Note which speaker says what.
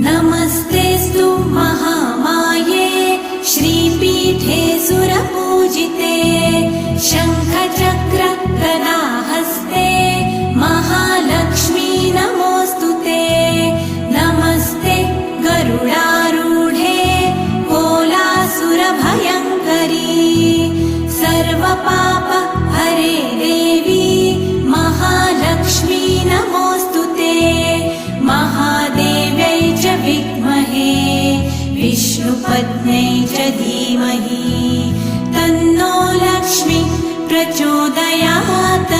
Speaker 1: नमस्तेऽस्तु महामाये श्रीपीठे सुरपूजिते शङ्खचक्र गदाहस्ते महालक्ष्मी नमोऽस्तुते। नमस्ते गरुडारूढे कोलासुरभयङ्करी सर्वपाप हरे देवी महालक्ष्मी नमोऽस्तुते। महादेव्यै च विद्महे विष्णुपत्न्यै च धीमहि तन्नो लक्ष्मी प्रचोदयात्।